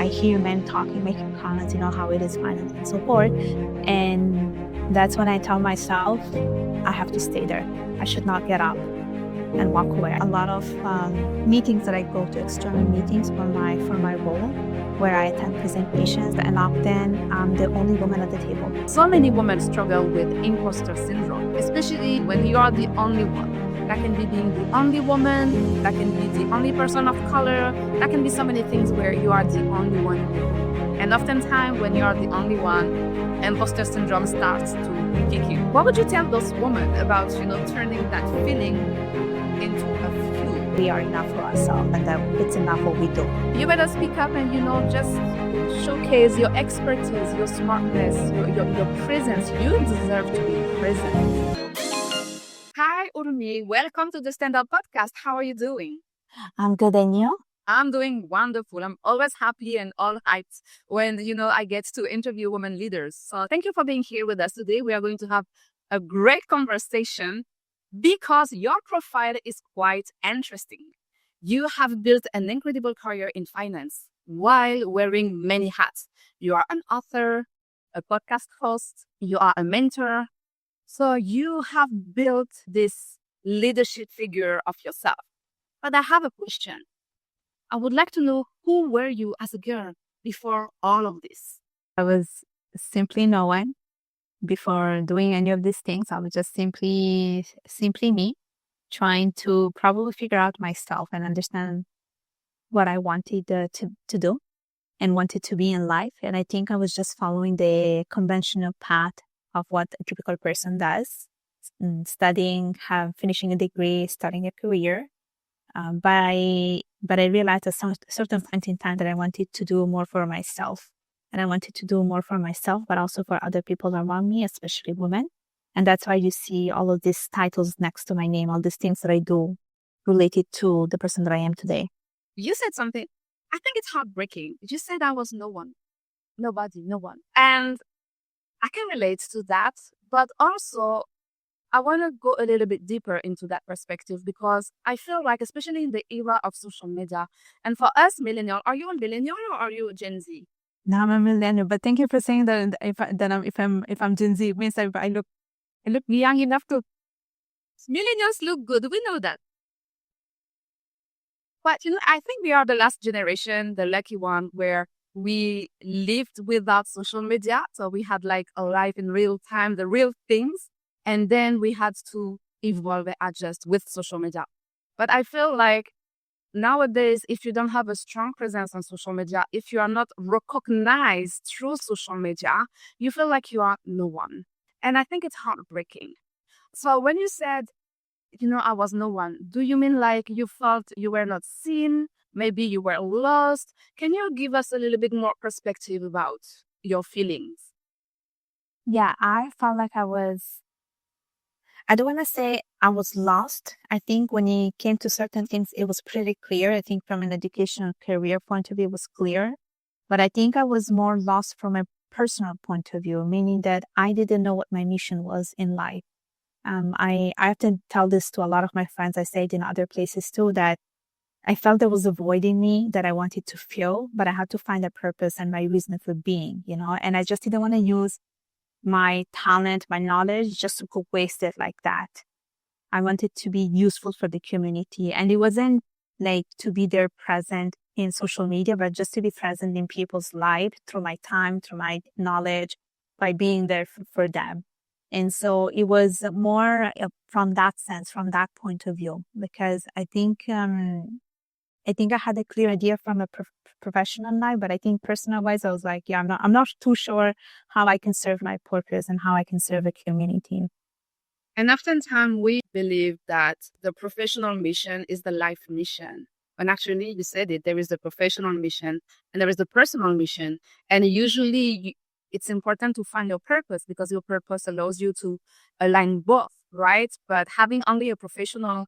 hear men talking, making comments, how it is finance and so forth. And that's when I tell myself, I have to stay there. I should not get up and walk away. A lot of meetings that I go to, external meetings for my role, where I attend presentations, and often I'm the only woman at the table. So many women struggle with imposter syndrome, especially when you are the only one. That can be being the only woman, that can be the only person of color, that can be so many things where you are the only one. And oftentimes when you are the only one, imposter syndrome starts to kick you. What would you tell those women about, turning that feeling into a fuel? We are enough for ourselves, and that it's enough what we do. You better speak up and, just showcase your expertise, your smartness, your presence. You deserve to be present. Hi, Urmi. Welcome to the Stand-Out Podcast. How are you doing? I'm good, and you? I'm doing wonderful. I'm always happy and all hyped when, I get to interview women leaders. So thank you for being here with us today. We are going to have a great conversation because your profile is quite interesting. You have built an incredible career in finance while wearing many hats. You are an author, a podcast host, you are a mentor. So you have built this leadership figure of yourself. But I have a question. I would like to know, who were you as a girl before all of this? I was simply no one before doing any of these things. I was just simply me, trying to probably figure out myself and understand what I wanted to do and wanted to be in life. And I think I was just following the conventional path of what a typical person does, studying, finishing a degree, starting a career. But I realized at some certain point in time that I wanted to do more for myself. And I wanted to do more for myself, but also for other people around me, especially women. And that's why you see all of these titles next to my name, all these things that I do related to the person that I am today. You said something, I think it's heartbreaking. You said I was no one. Nobody, no one. And I can relate to that. But also, I want to go a little bit deeper into that perspective because I feel like, especially in the era of social media, and for us millennial, are you a millennial or are you a Gen Z? No, I'm a millennial. But thank you for saying that. If I'm Gen Z, it means I look young enough to. Millennials look good. We know that. But I think we are the last generation, the lucky one, where we lived without social media. So we had like a life in real time, the real things. And then we had to evolve and adjust with social media. But I feel like nowadays, if you don't have a strong presence on social media, if you are not recognized through social media, you feel like you are no one. And I think it's heartbreaking. So when you said, I was no one, do you mean like you felt you were not seen? Maybe you were lost? Can you give us a little bit more perspective about your feelings? Yeah, I felt like I don't want to say I was lost. I think when it came to certain things, it was pretty clear. I think from an educational career point of view, it was clear. But I think I was more lost from a personal point of view, meaning that I didn't know what my mission was in life. I often tell this to a lot of my friends. I say it in other places too, that I felt there was a void in me that I wanted to fill, but I had to find a purpose and my reason for being, and I just didn't want to use my talent, my knowledge, just to go waste it like that. I wanted to be useful for the community. And it wasn't like to be there present in social media, but just to be present in people's lives through my time, through my knowledge, by being there for them. And so it was more from that sense, from that point of view, because I think I had a clear idea from a professional life, but I think personal wise, I was like, I'm not too sure how I can serve my purpose and how I can serve a community. And oftentimes we believe that the professional mission is the life mission. When actually you said it, there is the professional mission and there is the personal mission. And usually it's important to find your purpose because your purpose allows you to align both, right? But having only a professional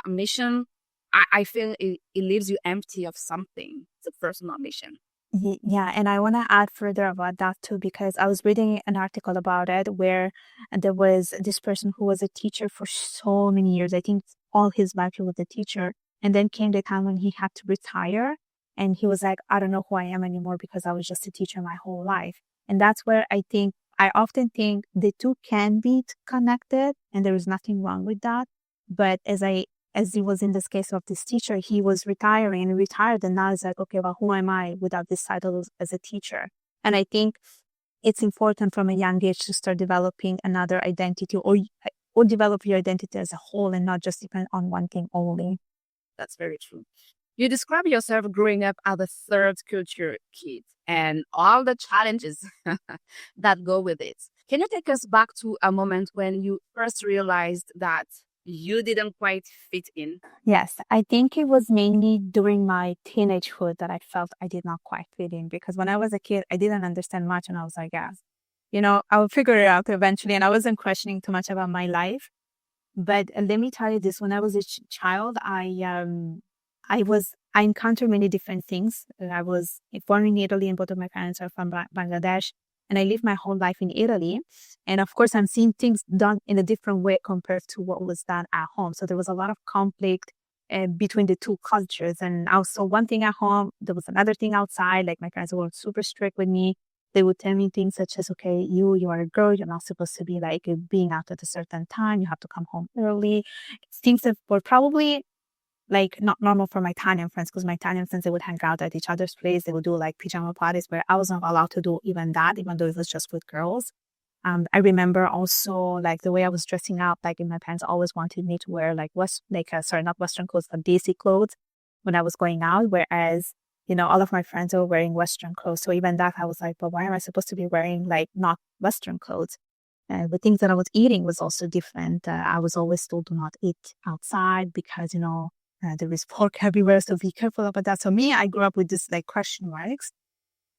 mission, I feel it leaves you empty of something. It's a personal mission. Yeah, and I want to add further about that too, because I was reading an article about it where there was this person who was a teacher for so many years. I think all his life he was a teacher. And then came the time when he had to retire. And he was like, I don't know who I am anymore because I was just a teacher my whole life. And that's where I often think the two can be connected, and there is nothing wrong with that. But as it was in this case of this teacher, he was retiring and retired. And now it's like, okay, well, who am I without this title as a teacher? And I think it's important from a young age to start developing another identity, or develop your identity as a whole and not just depend on one thing only. That's very true. You describe yourself growing up as a third culture kid and all the challenges that go with it. Can you take us back to a moment when you first realized that you didn't quite fit in? Yes, I think it was mainly during my teenagehood that I felt I did not quite fit in, because when I was a kid, I didn't understand much and I was like, yeah, I will figure it out eventually. And I wasn't questioning too much about my life. But let me tell you this, when I was a child, I encountered many different things. I was born in Italy and both of my parents are from Bangladesh. And I lived my whole life in Italy. And of course, I'm seeing things done in a different way compared to what was done at home. So there was a lot of conflict between the two cultures. And also one thing at home, there was another thing outside. Like my parents were super strict with me. They would tell me things such as, okay, you are a girl. You're not supposed to be like being out at a certain time. You have to come home early. Things that were probably like not normal for my Italian friends, because my Italian friends, they would hang out at each other's place. They would do like pajama parties, where I was not allowed to do even that, even though it was just with girls. I remember also like the way I was dressing up, like my parents always wanted me to wear like not Western clothes, but Desi clothes when I was going out. Whereas, all of my friends were wearing Western clothes. So even that, I was like, but why am I supposed to be wearing like not Western clothes? The things that I was eating was also different. I was always told do not eat outside because, there is pork everywhere, so be careful about that. So me, I grew up with this like question marks.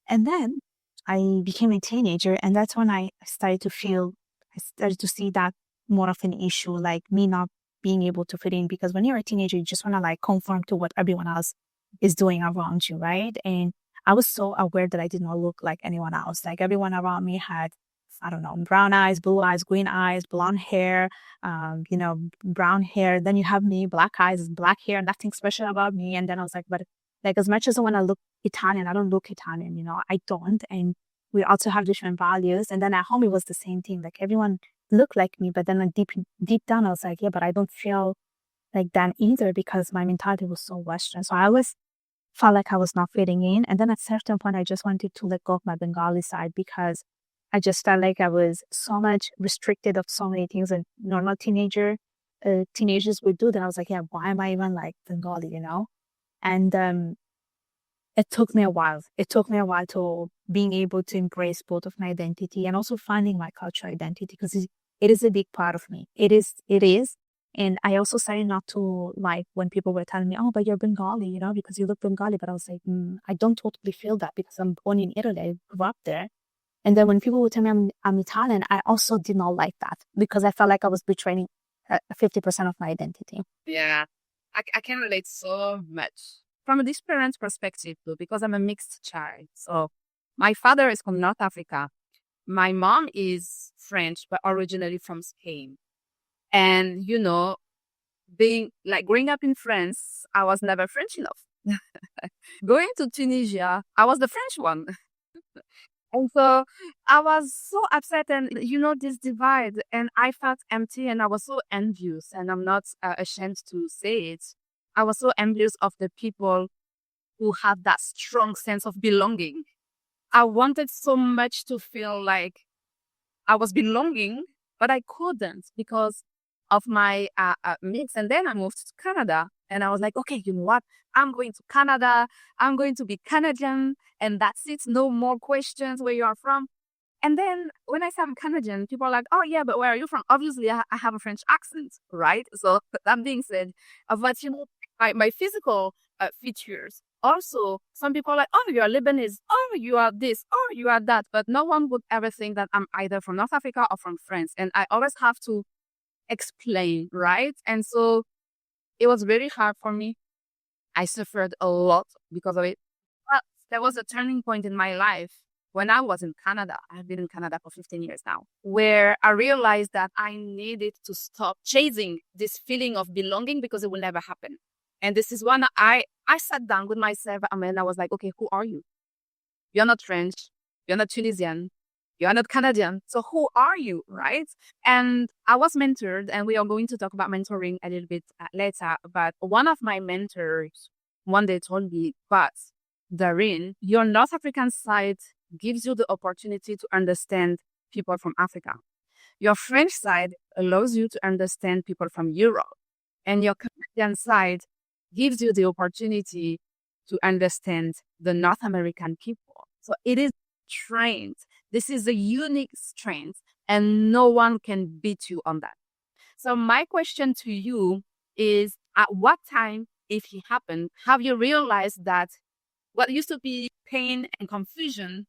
And then I became a teenager, and that's when I started to see that more of an issue, like me not being able to fit in. Because when you're a teenager, you just want to like conform to what everyone else is doing around you, right? And I was so aware that I did not look like anyone else. Like everyone around me had, I don't know, brown eyes, blue eyes, green eyes, blonde hair, brown hair. Then you have me, black eyes, black hair, nothing special about me. And then I was like, but like as much as I want to look Italian, I don't look Italian, I don't. And we also have different values. And then at home, it was the same thing. Like everyone looked like me, but then like deep down, I was like, yeah, but I don't feel like that either, because my mentality was so Western. So I always felt like I was not fitting in. And then at a certain point, I just wanted to let go of my Bengali side, because I just felt like I was so much restricted of so many things that normal teenagers would do, that I was like, yeah, why am I even like Bengali, And it took me a while. It took me a while to being able to embrace both of my identity and also finding my cultural identity, because it is a big part of me. It is. And I also started not to like when people were telling me, oh, but you're Bengali, because you look Bengali. But I was like, I don't totally feel that, because I'm born in Italy. I grew up there. And then when people would tell me I'm Italian, I also did not like that, because I felt like I was betraying 50% of my identity. Yeah, I can relate so much from a parent's perspective too, because I'm a mixed child. So my father is from North Africa. My mom is French, but originally from Spain. And, being like growing up in France, I was never French enough. Going to Tunisia, I was the French one. And so I was so upset, and this divide, and I felt empty, and I was so envious, and I'm not ashamed to say it. I was so envious of the people who had that strong sense of belonging. I wanted so much to feel like I was belonging, but I couldn't because of my mix. And then I moved to Canada, and I was like, okay, you know what? I'm going to Canada. I'm going to be Canadian, and that's it. No more questions where you are from. And then when I say I'm Canadian, people are like, oh, yeah, but where are you from? Obviously, I have a French accent, right? So that being said, but my physical features. Also, some people are like, oh, you are Lebanese. Oh, you are this. Oh, you are that. But no one would ever think that I'm either from North Africa or from France. And I always have to explain, right? And so it was very hard for me. I suffered a lot because of it. But there was a turning point in my life when I was in Canada. I've been in Canada for 15 years now, where I realized that I needed to stop chasing this feeling of belonging, because it will never happen. And this is when I sat down with myself and I was like, okay, who are you? You're not French. You're not Tunisian. You're not Canadian. So who are you, right? And I was mentored, and we are going to talk about mentoring a little bit later. But one of my mentors one day told me, but Darine, your North African side gives you the opportunity to understand people from Africa. Your French side allows you to understand people from Europe. And your Canadian side gives you the opportunity to understand the North American people. So it is strength. This is a unique strength, and no one can beat you on that. So my question to you is, at what time, if it happened, have you realized that what used to be pain and confusion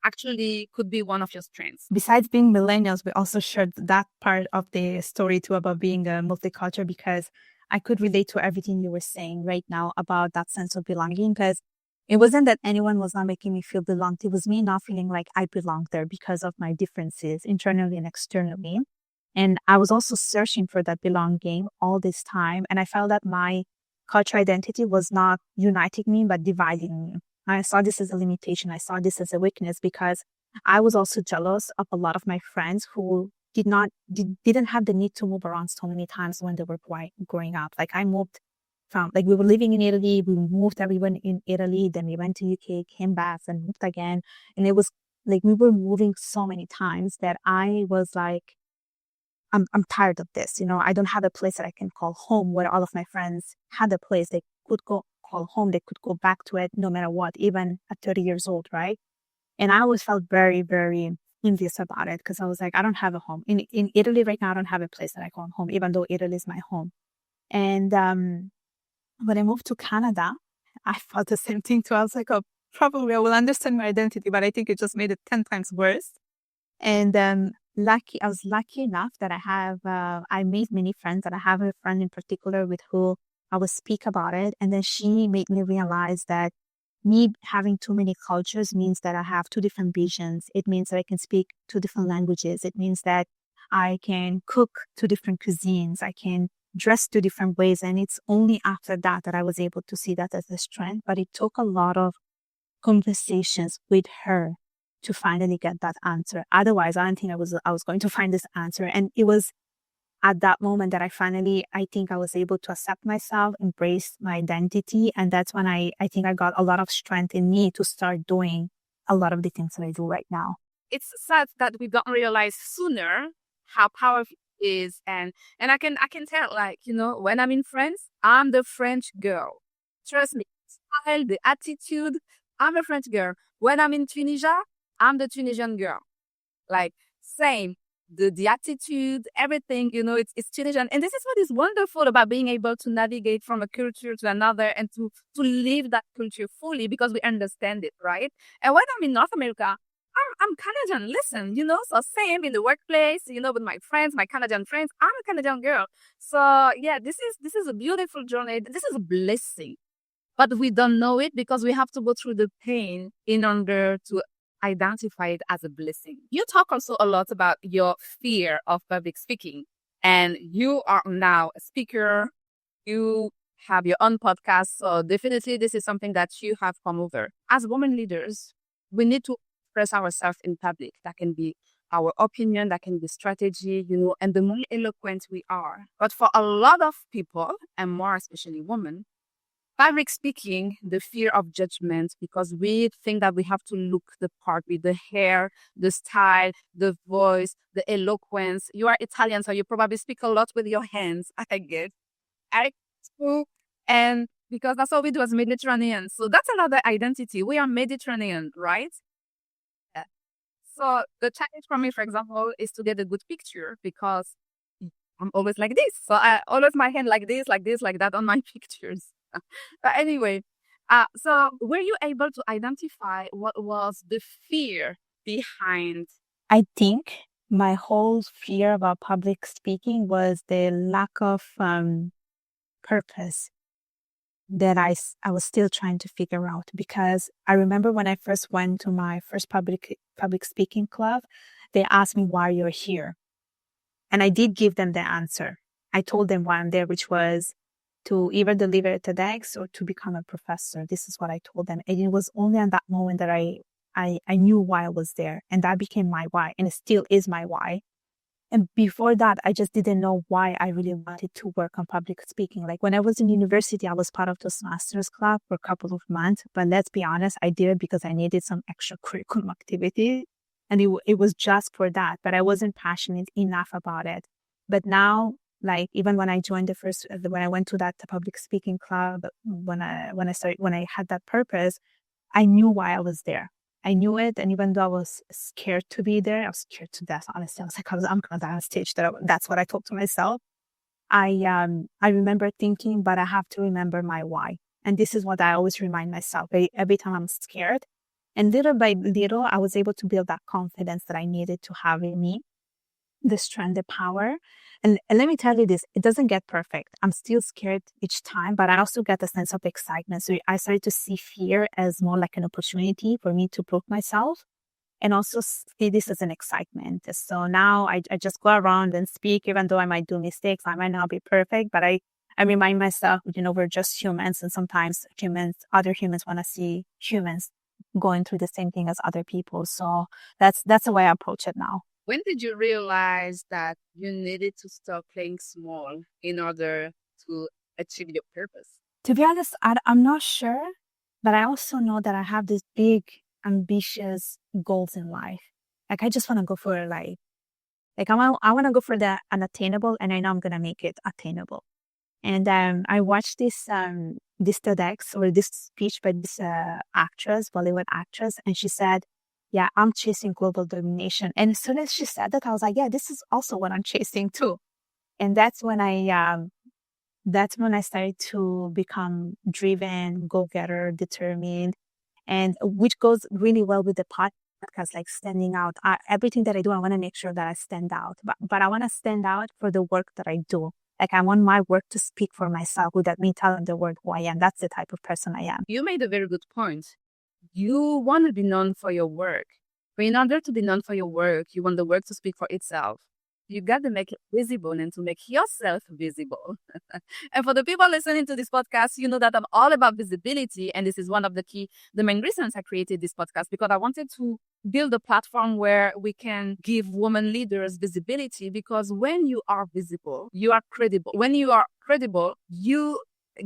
actually could be one of your strengths? Besides being millennials, we also shared that part of the story too about being a multicultural, because I could relate to everything you were saying right now about that sense of belonging, because it wasn't that anyone was not making me feel belonged. It was me not feeling like I belonged there because of my differences internally and externally. And I was also searching for that belonging all this time. And I felt that my cultural identity was not uniting me, but dividing me. I saw this as a limitation. I saw this as a weakness, because I was also jealous of a lot of my friends who didn't have the need to move around so many times when they were growing up. Like I moved from, like we were living in Italy, we moved everyone in Italy, then we went to UK, came back and moved again. And it was like we were moving so many times that I was like, I'm tired of this. You know, I don't have a place that I can call home, where all of my friends had a place they could go call home. They could go back to it no matter what, even at 30 years old, right? And I always felt very, very envious about it, because I was like, I don't have a home. In Italy right now, I don't have a place that I call home, even though Italy is my home. And when I moved to Canada, I felt the same thing too. I was like, oh, probably I will understand my identity, but I think it just made it 10 times worse. And I was lucky enough that I made many friends, and I have a friend in particular with who I would speak about it. And then she made me realize that me having too many cultures means that I have two different visions. It means that I can speak two different languages. It means that I can cook two different cuisines. I can dress two different ways. And it's only after that that I was able to see that as a strength. But it took a lot of conversations with her to finally get that answer. Otherwise, I don't think I was going to find this answer. And it was at that moment that I think I was able to accept myself, embrace my identity. And that's when I think I got a lot of strength in me to start doing a lot of the things that I do right now. It's sad that we don't realize sooner how powerful it is. And I can tell, like, you know, when I'm in France, I'm the French girl. Trust me, style, the attitude, I'm a French girl. When I'm in Tunisia, I'm the Tunisian girl. Like, same. The attitude, everything, you know, it's Tunisian. And this is what is wonderful about being able to navigate from a culture to another and to live that culture fully, because we understand it, right? And when I'm in North America, I'm Canadian. Listen, you know, so same in the workplace, you know, with my friends, my Canadian friends, I'm a Canadian girl. So yeah, this is a beautiful journey. This is a blessing, but we don't know it because we have to go through the pain in order to identify it as a blessing. You talk also a lot about your fear of public speaking, and you are now a speaker. You have your own podcast. So definitely this is something that you have come over. As women leaders, we need to express ourselves in public. That can be our opinion, that can be strategy, you know, and the more eloquent we are. But for a lot of people, and more especially women, public speaking, the fear of judgment, because we think that we have to look the part with the hair, the style, the voice, the eloquence. You are Italian, so you probably speak a lot with your hands. I get. I do. And because that's what we do as Mediterranean. So that's another identity. We are Mediterranean, right? Yeah. So the challenge for me, for example, is to get a good picture, because I'm always like this. So I always my hand like this, like that on my pictures. But anyway, so were you able to identify what was the fear behind? I think my whole fear about public speaking was the lack of purpose that I was still trying to figure out. Because I remember when I first went to my first public speaking club, they asked me why you're here. And I did give them the answer. I told them why I'm there, which was to either deliver a TEDx or to become a professor. This is what I told them. And it was only at that moment that I knew why I was there. And that became my why. And it still is my why. And before that, I just didn't know why I really wanted to work on public speaking. Like when I was in university, I was part of this master's club for a couple of months. But let's be honest, I did it because I needed some extra curriculum activity. And it was just for that. But I wasn't passionate enough about it. But now, like even when I joined when I went to that public speaking club, when I had that purpose, I knew why I was there. I knew it. And even though I was scared to be there, I was scared to death, honestly. I was like, I'm going to die on stage. That's what I told to myself. I remember thinking, but I have to remember my why. And this is what I always remind myself every time I'm scared. And little by little, I was able to build that confidence that I needed to have in me, the strength, the power. And let me tell you this, it doesn't get perfect. I'm still scared each time, but I also get a sense of excitement. So I started to see fear as more like an opportunity for me to prove myself and also see this as an excitement. So now I just go around and speak, even though I might do mistakes. I might not be perfect, but I remind myself, we're just humans. And sometimes other humans want to see humans going through the same thing as other people. So that's the way I approach it now. When did you realize that you needed to stop playing small in order to achieve your purpose? To be honest, I'm not sure, but I also know that I have these big, ambitious goals in life. Like I just want to go for I want to go for the unattainable, and I know I'm going to make it attainable. And I watched this TEDx or this speech by this actress, Bollywood actress, and she said, yeah, I'm chasing global domination. And as soon as she said that, I was like, yeah, this is also what I'm chasing too. And that's when I started to become driven, go-getter, determined, and which goes really well with the podcast, like standing out. Everything that I do, I want to make sure that I stand out, but I want to stand out for the work that I do. Like I want my work to speak for myself without me telling the world who I am. That's the type of person I am. You made a very good point. You want to be known for your work. But in order to be known for your work, you want the work to speak for itself. You got to make it visible and to make yourself visible. And for the people listening to this podcast, you know that I'm all about visibility. And this is one of the main reasons I created this podcast, because I wanted to build a platform where we can give women leaders visibility, because when you are visible, you are credible. When you are credible, you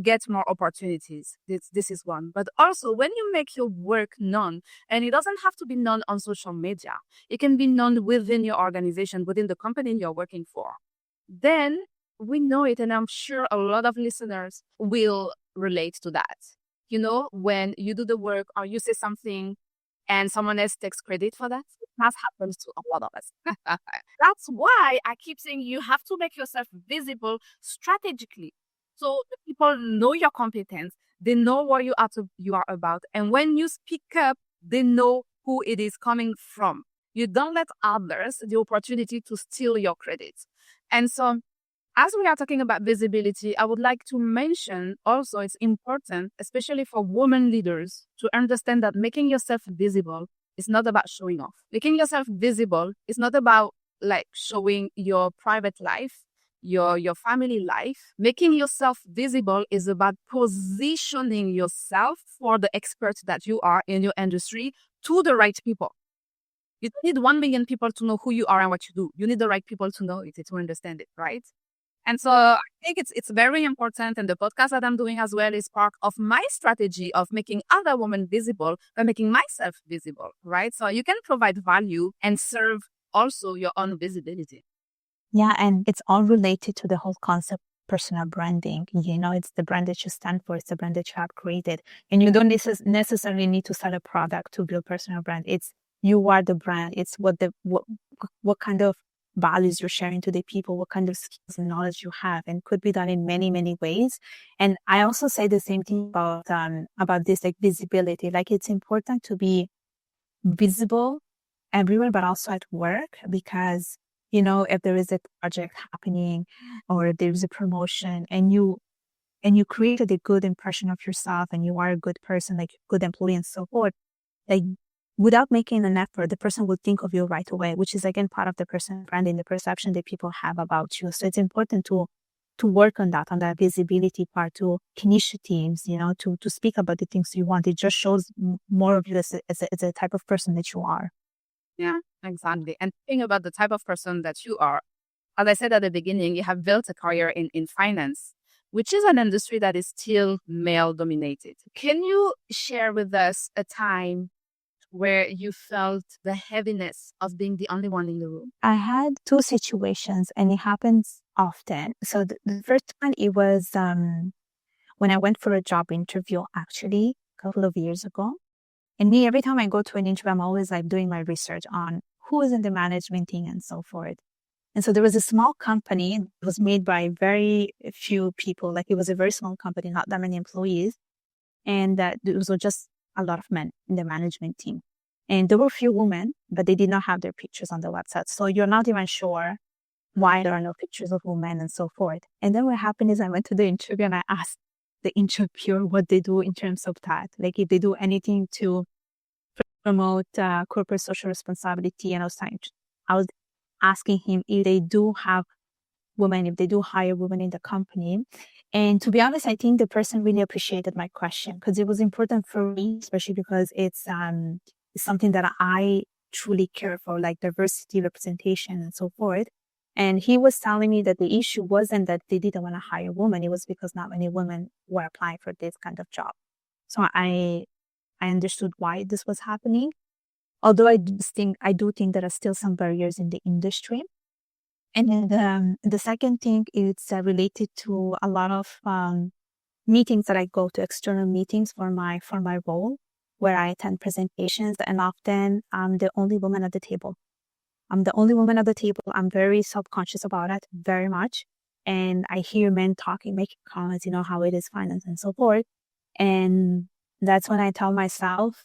get more opportunities. This is one. But also when you make your work known, and it doesn't have to be known on social media, it can be known within your organization, within the company you're working for, then we know it. And I'm sure a lot of listeners will relate to that. When you do the work or you say something and someone else takes credit for that, that happens to a lot of us. That's why I keep saying you have to make yourself visible strategically. So the people know your competence, they know what you are about. And when you speak up, they know who it is coming from. You don't let others the opportunity to steal your credits. And so as we are talking about visibility, I would like to mention also it's important, especially for women leaders, to understand that making yourself visible is not about showing off. Making yourself visible is not about like showing your private life, your family life. Making yourself visible is about positioning yourself for the expert that you are in your industry to the right people. You don't need 1 million people to know who you are and what you do. You need the right people to know it, to understand it, right? And so I think it's very important. And the podcast that I'm doing as well is part of my strategy of making other women visible by making myself visible, right? So you can provide value and serve also your own visibility. Yeah, and it's all related to the whole concept of personal branding. It's the brand that you stand for. It's the brand that you have created. And you don't necessarily need to sell a product to build personal brand. It's you are the brand. It's what kind of values you're sharing to the people, what kind of skills and knowledge you have, and could be done in many, many ways. And I also say the same thing about this, like visibility. Like it's important to be visible everywhere, but also at work, because if there is a project happening or if there is a promotion and you created a good impression of yourself and you are a good person, like a good employee and so forth, like without making an effort, the person will think of you right away, which is again part of the personal branding, the perception that people have about you. So it's important to work on that visibility part, to initiatives, to speak about the things you want. It just shows more of you as a type of person that you are. Yeah, exactly. And think about the type of person that you are. As I said at the beginning, you have built a career in finance, which is an industry that is still male dominated. Can you share with us a time where you felt the heaviness of being the only one in the room? I had two situations, and it happens often. So the first one, it was when I went for a job interview, actually, a couple of years ago. And me, every time I go to an interview, I'm always like doing my research on who is in the management team and so forth. And so there was a small company. It was made by very few people. Like, it was a very small company, not that many employees. And it was just a lot of men in the management team. And there were a few women, but they did not have their pictures on the website. So you're not even sure why there are no pictures of women and so forth. And then what happened is I went to the interview and I asked the interviewer what they do in terms of that. Like, if they do anything to promote corporate social responsibility. And I was asking him if they do have women, if they do hire women in the company. And to be honest, I think the person really appreciated my question, because it was important for me, especially because it's something that I truly care for, like diversity, representation, and so forth. And he was telling me that the issue wasn't that they didn't want to hire women. It was because not many women were applying for this kind of job. So I understood why this was happening. Although I do think there are still some barriers in the industry. And then the second thing is related to a lot of meetings that I go to, external meetings for my role, where I attend presentations, and often I'm the only woman at the table. I'm the only woman at the table. I'm very self-conscious about it, very much. And I hear men talking, making comments, how it is finance and so forth. And that's when I tell myself,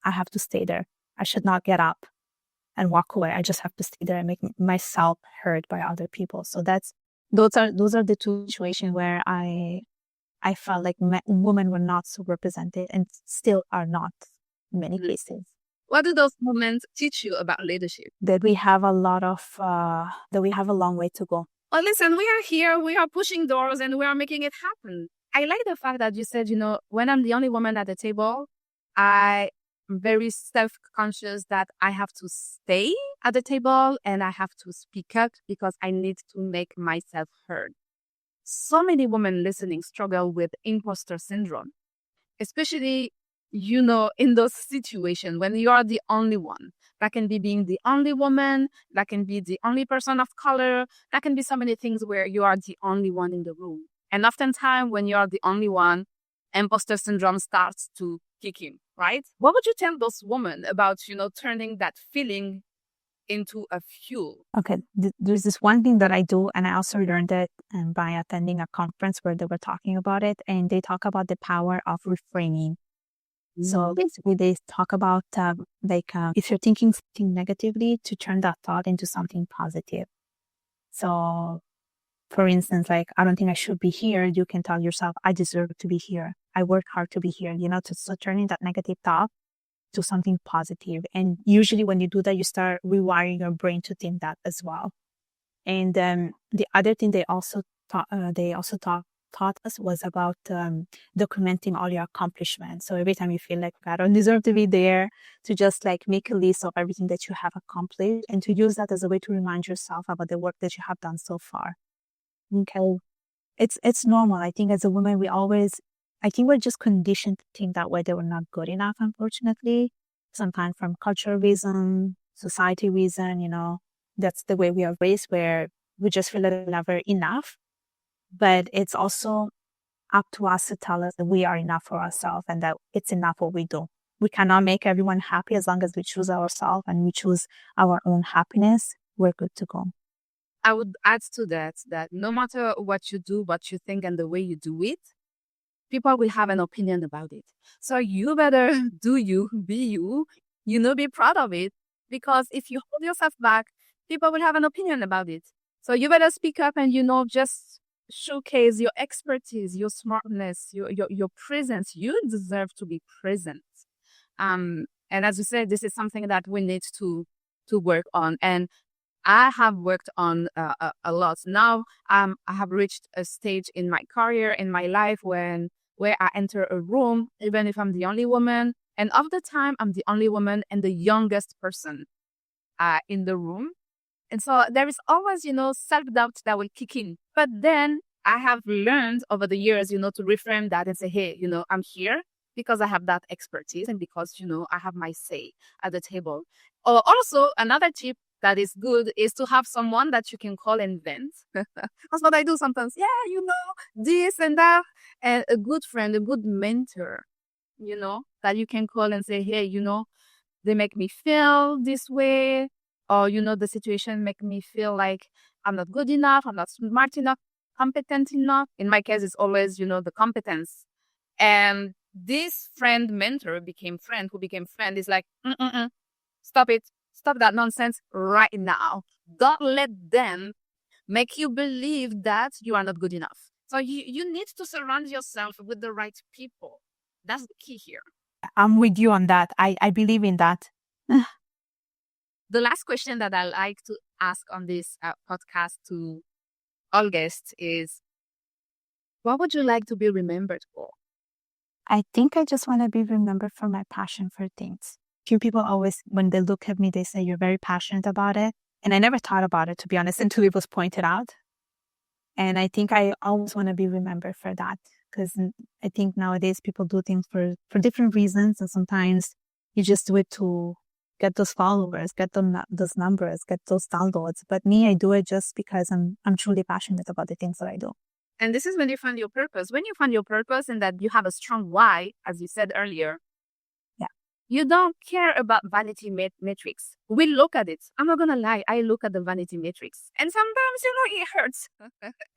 I have to stay there. I should not get up and walk away. I just have to stay there and make myself heard by other people. So those are the two situations where I felt like women were not so represented, and still are not in many cases. What do those moments teach you about leadership? That we have a long way to go. Well, listen, we are here, we are pushing doors, and we are making it happen. I like the fact that you said, when I'm the only woman at the table, I'm very self-conscious that I have to stay at the table and I have to speak up because I need to make myself heard. So many women listening struggle with imposter syndrome, especially, in those situations when you are the only one. That can be being the only woman, that can be the only person of color, that can be so many things where you are the only one in the room. And oftentimes when you are the only one, imposter syndrome starts to kick in, right? What would you tell those women about, turning that feeling into a fuel? Okay, there's this one thing that I do, and I also learned it by attending a conference where they were talking about it, and they talk about the power of reframing. So basically, they talk about if you're thinking something negatively, to turn that thought into something positive. So, for instance, like, I don't think I should be here. You can tell yourself, I deserve to be here. I work hard to be here. So turning that negative thought to something positive. And usually, when you do that, you start rewiring your brain to think that as well. And the other thing they also taught us was about documenting all your accomplishments. So every time you feel like I don't deserve to be there, to just like make a list of everything that you have accomplished, and to use that as a way to remind yourself about the work that you have done so far. Okay, it's normal. I think as a woman, I think we're just conditioned to think that way, that we're not good enough, unfortunately. Sometimes from cultural reason, society reason, that's the way we are raised, where we just feel like we're never enough. But it's also up to us to tell us that we are enough for ourselves, and that it's enough what we do. We cannot make everyone happy. As long as we choose ourselves and we choose our own happiness, we're good to go. I would add to that no matter what you do, what you think, and the way you do it, people will have an opinion about it. So you better do you, be you, be proud of it. Because if you hold yourself back, people will have an opinion about it. So you better speak up and, just showcase your expertise, your smartness, your presence. You deserve to be present. And as you said, this is something that we need to work on. And I have worked on a lot. Now I have reached a stage in my career, in my life, where I enter a room, even if I'm the only woman, and of the time I'm the only woman and the youngest person in the room. And so there is always, self-doubt that will kick in. But then I have learned over the years, to reframe that and say, hey, I'm here because I have that expertise and because, I have my say at the table. Also, another tip that is good is to have someone that you can call and vent. That's what I do sometimes. Yeah, this and that. And a good friend, a good mentor, that you can call and say, hey, they make me feel this way, or the situation make me feel like I'm not good enough, I'm not smart enough, competent enough. In my case, it's always the competence. And this friend mentor who became friend is like, stop it, stop that nonsense right now. Don't let them make you believe that you are not good enough. So you need to surround yourself with the right people. That's the key here. I'm with you on that. I believe in that. The last question that I like to ask on this podcast to all guests is, what would you like to be remembered for? I think I just want to be remembered for my passion for things. Few people always, when they look at me, they say you're very passionate about it. And I never thought about it, to be honest, until it was pointed out. And I think I always want to be remembered for that, because I think nowadays people do things for different reasons. And sometimes you just do it to get those followers, get those numbers, get those downloads. But me, I do it just because I'm truly passionate about the things that I do. And this is when you find your purpose. When you find your purpose and that you have a strong why, as you said earlier, you don't care about vanity metrics. We look at it. I'm not going to lie. I look at the vanity metrics. And sometimes, it hurts.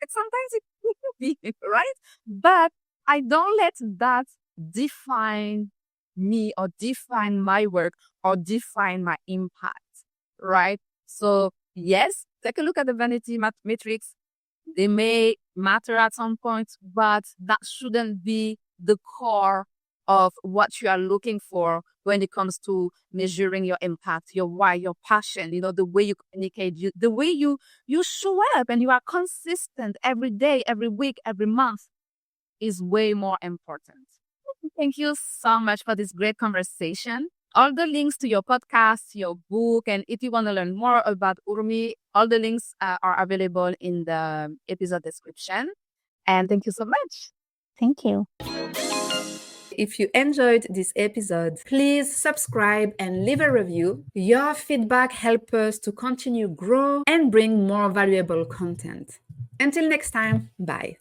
Sometimes it be, right? But I don't let that define me or define my work or define my impact, right? So yes, take a look at the vanity metrics. They may matter at some point, but that shouldn't be the core of what you are looking for when it comes to measuring your impact, your why, your passion, the way you communicate, the way you show up and you are consistent every day, every week, every month is way more important. Thank you so much for this great conversation. All the links to your podcast, your book, and if you want to learn more about Urmi, all the links are available in the episode description. And thank you so much. Thank you. If you enjoyed this episode, please subscribe and leave a review. Your feedback helps us to continue grow and bring more valuable content. Until next time, bye.